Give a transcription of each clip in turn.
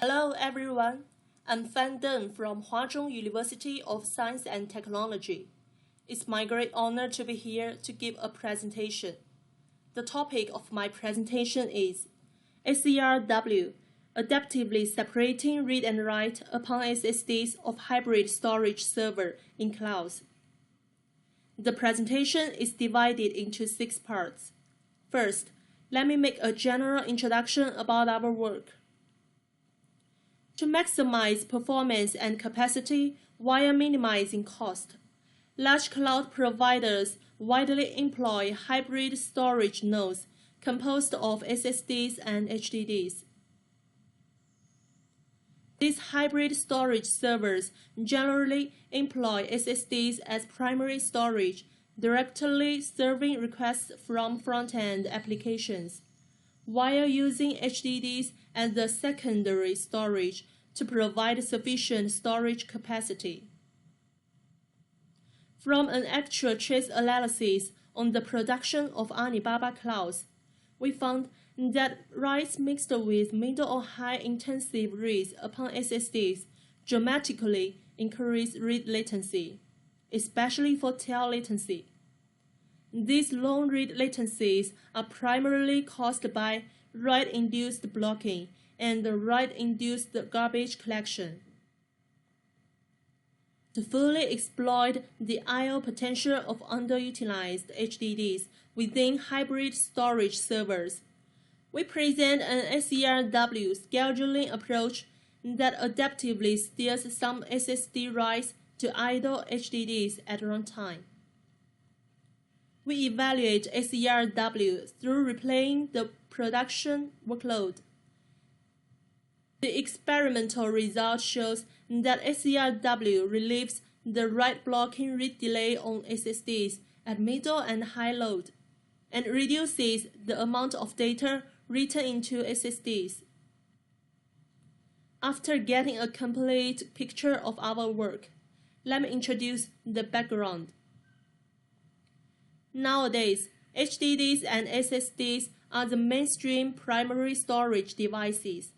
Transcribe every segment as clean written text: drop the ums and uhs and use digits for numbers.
Hello everyone, I'm Fan Deng from Huazhong University of Science and Technology. It's my great honor to be here to give a presentation. The topic of my presentation is SeRW, adaptively separating read and write upon SSDs of hybrid storage server in clouds. The presentation is divided into 6 parts. First, let me make a general introduction about our work. To maximize performance and capacity while minimizing cost, large cloud providers widely employ hybrid storage nodes composed of SSDs and HDDs. These hybrid storage servers generally employ SSDs as primary storage, directly serving requests from front-end applications, while using HDDs as the secondary storage to provide sufficient storage capacity. From an actual trace analysis on the production of Alibaba clouds, we found that writes mixed with middle or high intensive reads upon SSDs dramatically increase read latency, especially for tail latency. These long read latencies are primarily caused by write-induced blocking and write-induced garbage collection. To fully exploit the I/O potential of underutilized HDDs within hybrid storage servers, we present an SeRW scheduling approach that adaptively steers some SSD writes to idle HDDs at runtime. We evaluate SeRW through replaying the production workload. The experimental result shows that SeRW relieves the write blocking read delay on SSDs at middle and high load, and reduces the amount of data written into SSDs. After getting a complete picture of our work, let me introduce the background. Nowadays, HDDs and SSDs are the mainstream primary storage devices.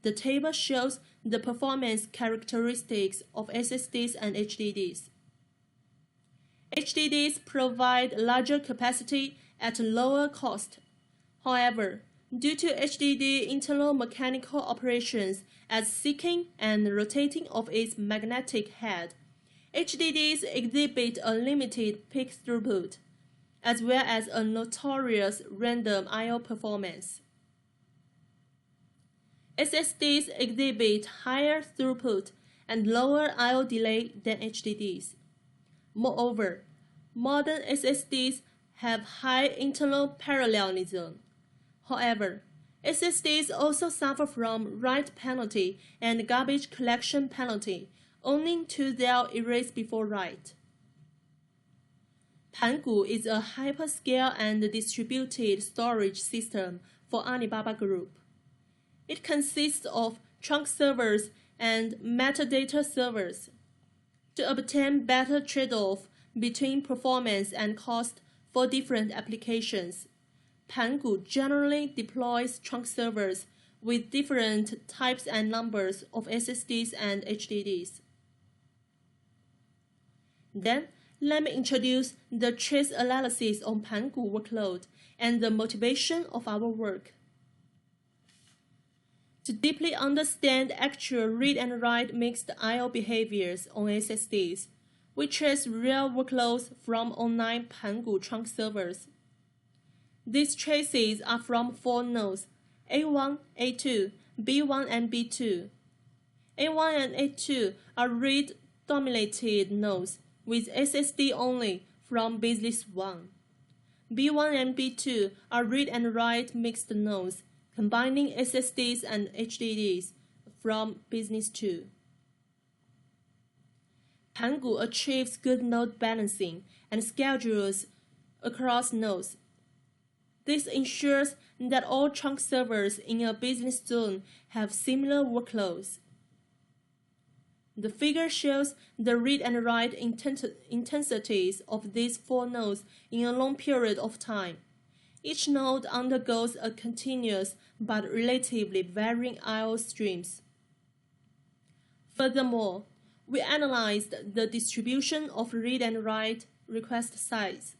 The table shows the performance characteristics of SSDs and HDDs. HDDs provide larger capacity at lower cost. However, due to HDD internal mechanical operations as seeking and rotating of its magnetic head, HDDs exhibit a limited peak throughput, as well as a notorious random I/O performance. SSDs exhibit higher throughput and lower I/O delay than HDDs. Moreover, modern SSDs have high internal parallelism. However, SSDs also suffer from write penalty and garbage collection penalty owing to their erase before write. Pangu is a hyperscale and distributed storage system for Alibaba Group. It consists of trunk servers and metadata servers. To obtain better trade-off between performance and cost for different applications, Pangu generally deploys trunk servers with different types and numbers of SSDs and HDDs. Then, let me introduce the trace analysis on Pangu Workload and the motivation of our work. To deeply understand actual read and write mixed I/O behaviors on SSDs, we trace real workloads from online Pangu trunk servers. These traces are from 4 nodes, A1, A2, B1, and B2. A1 and A2 are read-dominated nodes with SSD only from Business 1. B1 and B2 are read and write mixed nodes, combining SSDs and HDDs from Business 2. Pangu achieves good node balancing and schedules across nodes. This ensures that all trunk servers in a business zone have similar workloads. The figure shows the read and write intensities of these 4 nodes in a long period of time. Each node undergoes a continuous but relatively varying I/O streams. Furthermore, we analyzed the distribution of read and write request size.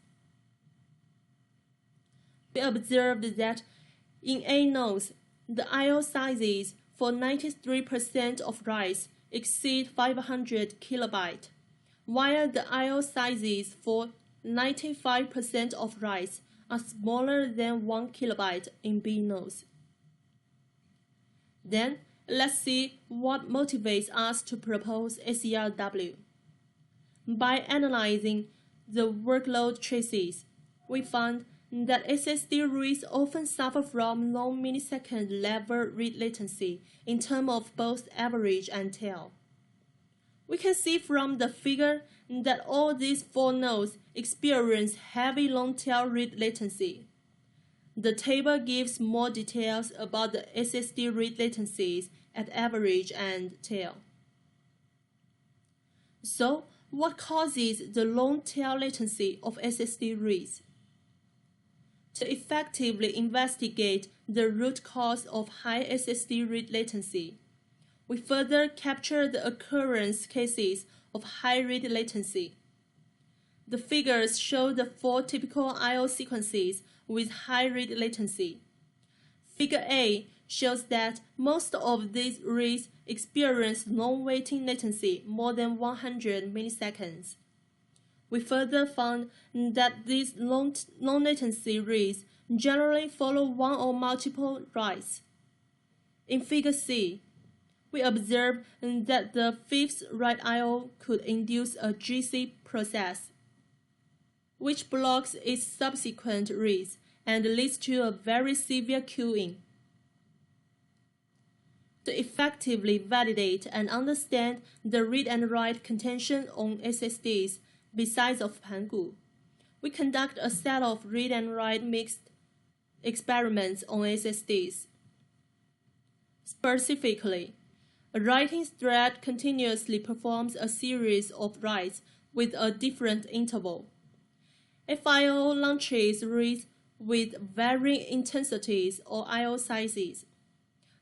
We observed that in A nodes, the I/O sizes for 93% of writes exceed 500 kilobytes, while the I/O sizes for 95% of writes are smaller than 1 kilobyte in B nodes. Then, let's see what motivates us to propose SeRW. By analyzing the workload traces, we found that SSD reads often suffer from low millisecond level read latency in terms of both average and tail. We can see from the figure that all these 4 nodes experience heavy long-tail read latency. The table gives more details about the SSD read latencies at average and tail. So, what causes the long-tail latency of SSD reads? To effectively investigate the root cause of high SSD read latency, we further capture the occurrence cases of high read latency. The figures show the 4 typical I/O sequences with high read latency. Figure A shows that most of these reads experience long waiting latency more than 100 milliseconds. We further found that these long latency reads generally follow one or multiple writes. In Figure C, we observe that the 5th write I/O could induce a GC process, which blocks its subsequent reads and leads to a very severe queuing. To effectively validate and understand the read and write contention on SSDs besides of Pangu, we conduct a set of read and write mixed experiments on SSDs. Specifically, a writing thread continuously performs a series of writes with a different interval. FIO launches reads with varying intensities or I/O sizes,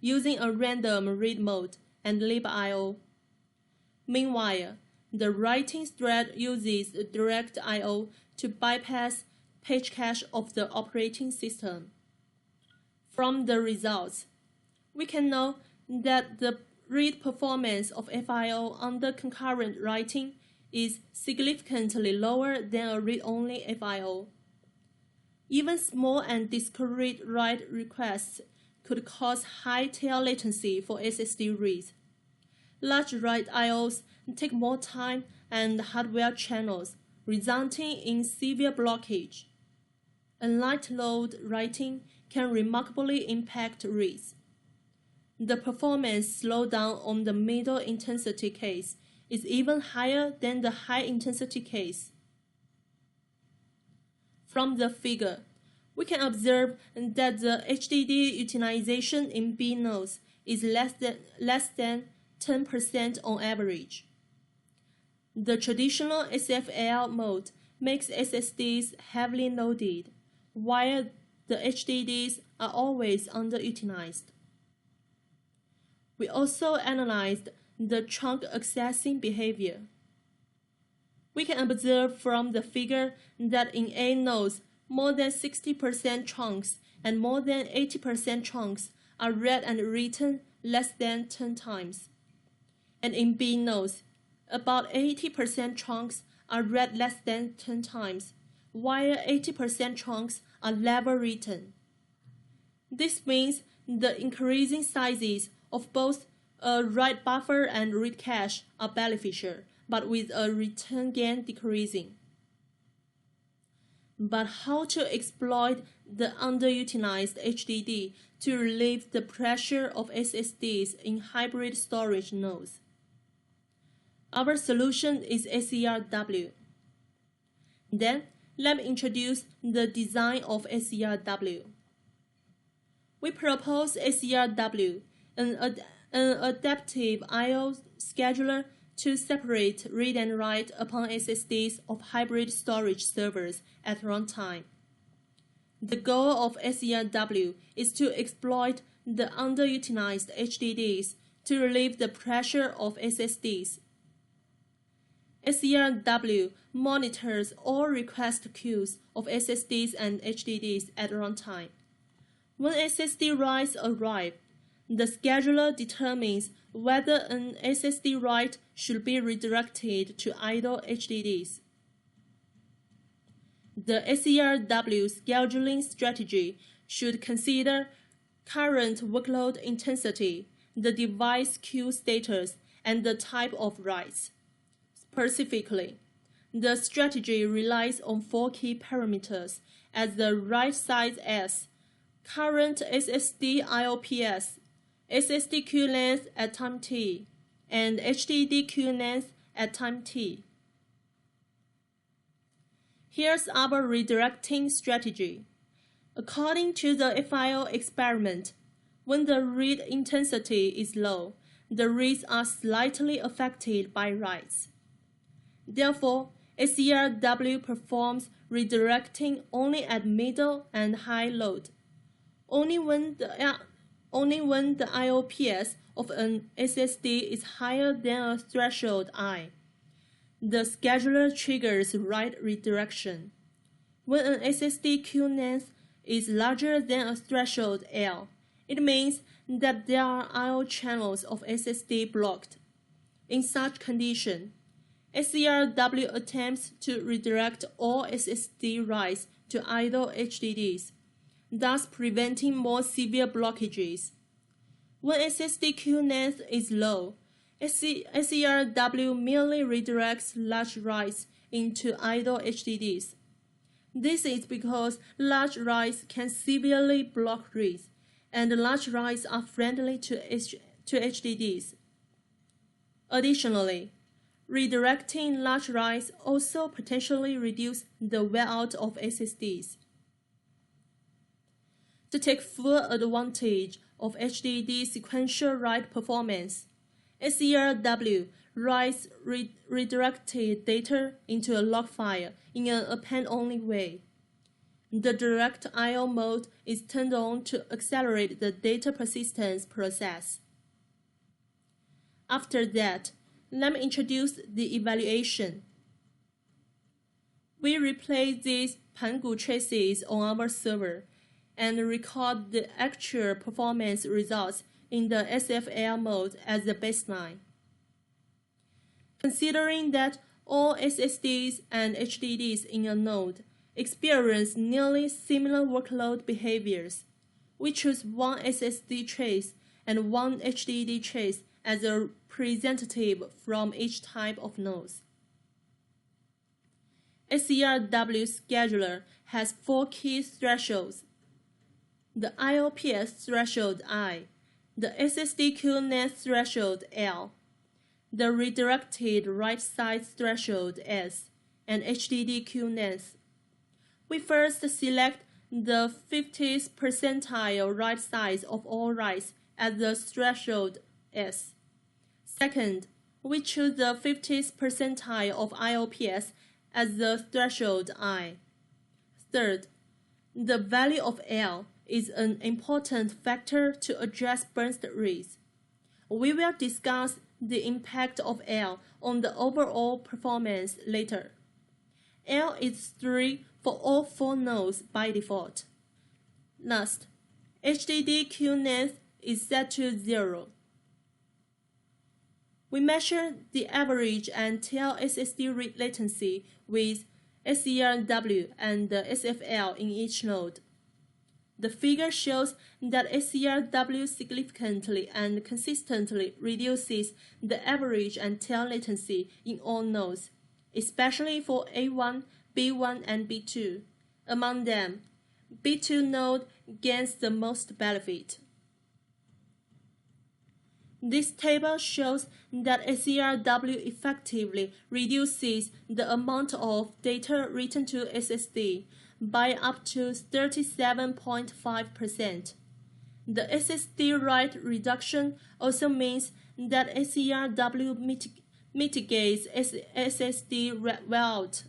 using a random read mode and libIO. Meanwhile, the writing thread uses direct I/O to bypass page cache of the operating system. From the results, we can know that the read performance of FIO under concurrent writing is significantly lower than a read-only FIO. Even small and discrete write requests could cause high tail latency for SSD reads. Large write I/Os take more time and hardware channels, resulting in severe blockage. And light load writing can remarkably impact reads. The performance slowdown on the middle intensity case is even higher than the high intensity case. From the figure, we can observe that the HDD utilization in B nodes is less than 10% on average. The traditional SFL mode makes SSDs heavily loaded, while the HDDs are always underutilized. We also analyzed the chunk accessing behavior. We can observe from the figure that in A nodes, more than 60% chunks and more than 80% chunks are read and written less than 10 times. And in B nodes, about 80% chunks are read less than 10 times, while 80% chunks are never written. This means the increasing sizes of both a write buffer and read cache are beneficial, but with a return gain decreasing. But how to exploit the underutilized HDD to relieve the pressure of SSDs in hybrid storage nodes? Our solution is SeRW. Then, let me introduce the design of SeRW. We propose SeRW, an adaptive I/O scheduler to separate read and write upon SSDs of hybrid storage servers at runtime. The goal of SeRW is to exploit the underutilized HDDs to relieve the pressure of SSDs. SeRW monitors all request queues of SSDs and HDDs at runtime. When SSD writes arrive, the scheduler determines whether an SSD write should be redirected to idle HDDs. The SeRW scheduling strategy should consider current workload intensity, the device queue status, and the type of writes. Specifically, the strategy relies on 4 key parameters as the write size S, current SSD IOPS, SSD queue length at time t, and HDD queue length at time t. Here's our redirecting strategy. According to the FIO experiment, when the read intensity is low, the reads are slightly affected by writes. Therefore, SeRW performs redirecting only at middle and high load. Only when the IOPS of an SSD is higher than a threshold I, the scheduler triggers write redirection. When an SSD queue length is larger than a threshold L, it means that there are I/O channels of SSD blocked. In such condition, SeRW attempts to redirect all SSD writes to idle HDDs, thus preventing more severe blockages. When SSD queue length is low, SeRW merely redirects large writes into idle HDDs. This is because large writes can severely block reads, and large writes are friendly to HDDs. Additionally, redirecting large writes also potentially reduces the wear-out of SSDs. To take full advantage of HDD sequential write performance, SeRW writes redirected data into a log file in an append-only way. The direct I/O mode is turned on to accelerate the data persistence process. After that, let me introduce the evaluation. We replace these Pangu traces on our server and record the actual performance results in the SFL mode as the baseline. Considering that all SSDs and HDDs in a node experience nearly similar workload behaviors, we choose one SSD trace and one HDD trace as a representative from each type of nodes. SeRW scheduler has 4 key thresholds: the IOPS threshold I, the SSD queue length threshold L, the redirected write size threshold S, and HDD queue length. We first select the 50th percentile write size of all writes as the threshold S. Second, we choose the 50th percentile of IOPS as the threshold I. Third, the value of L is an important factor to address burst reads. We will discuss the impact of L on the overall performance later. L is 3 for all 4 nodes by default. Last, HDD queue length is set to 0. We measure the average and tail SSD read latency with SeRW and the SFL in each node. The figure shows that SeRW significantly and consistently reduces the average and tail latency in all nodes, especially for A1, B1, and B2. Among them, B2 node gains the most benefit. This table shows that SeRW effectively reduces the amount of data written to SSD by up to 37.5%. The SSD write reduction also means that SeRW mitigates SSD wear-out,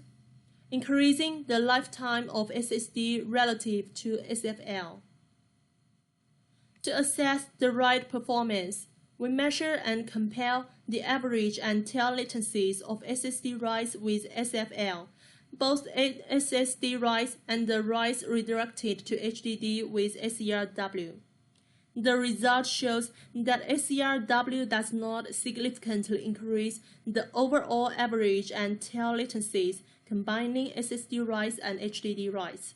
increasing the lifetime of SSD relative to SFL. To assess the write performance, we measure and compare the average and tail latencies of SSD writes with SFL, both SSD writes and the writes redirected to HDD with SeRW. The result shows that SeRW does not significantly increase the overall average and tail latencies combining SSD writes and HDD writes.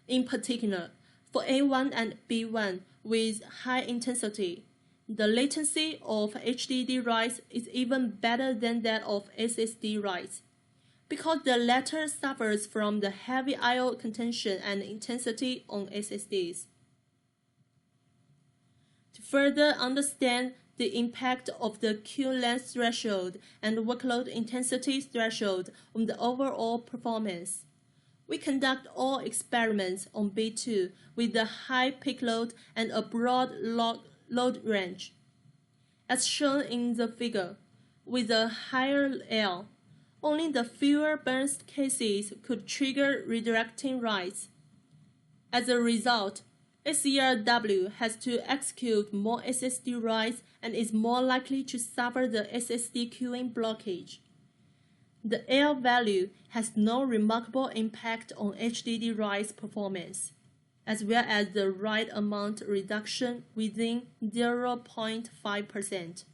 In particular, for A1 and B1 with high intensity, the latency of HDD writes is even better than that of SSD writes, because the latter suffers from the heavy I/O contention and intensity on SSDs. To further understand the impact of the queue length threshold and workload intensity threshold on the overall performance, we conduct all experiments on B2 with a high peak load and a broad load range. As shown in the figure, with a higher L, only the fewer burst cases could trigger redirecting writes. As a result, SeRW has to execute more SSD writes and is more likely to suffer the SSD queuing blockage. The L value has no remarkable impact on HDD writes performance, as well as the write amount reduction within 0.5%.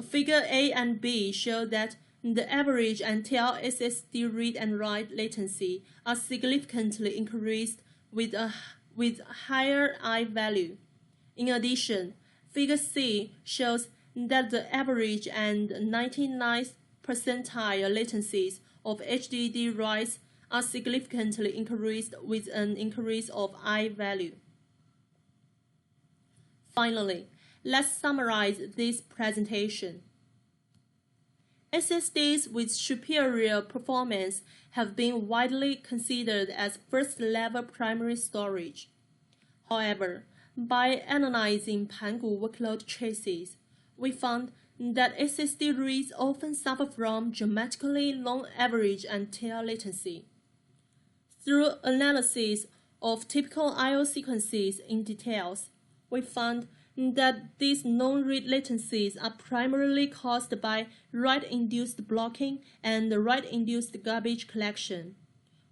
Figure A and B show that the average and tail SSD read and write latency are significantly increased with higher I value. In addition, Figure C shows that the average and 99th percentile latencies of HDD writes are significantly increased with an increase of I value. Finally, let's summarize this presentation. SSDs with superior performance have been widely considered as first-level primary storage. However, by analyzing Pangu workload traces, we found that SSD reads often suffer from dramatically long average and tail latency. Through analysis of typical I/O sequences in details, we found that these non-read latencies are primarily caused by write-induced blocking and write-induced garbage collection.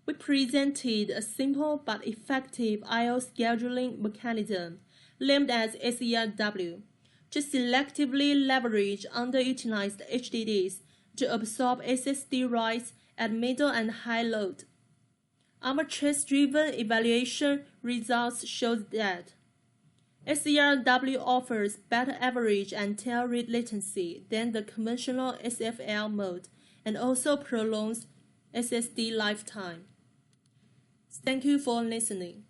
We presented a simple but effective I/O scheduling mechanism, named as SeRW, to selectively leverage underutilized HDDs to absorb SSD writes at middle and high load. Our trace-driven evaluation results show that SeRW offers better average and tail read latency than the conventional SFL mode and also prolongs SSD lifetime. Thank you for listening.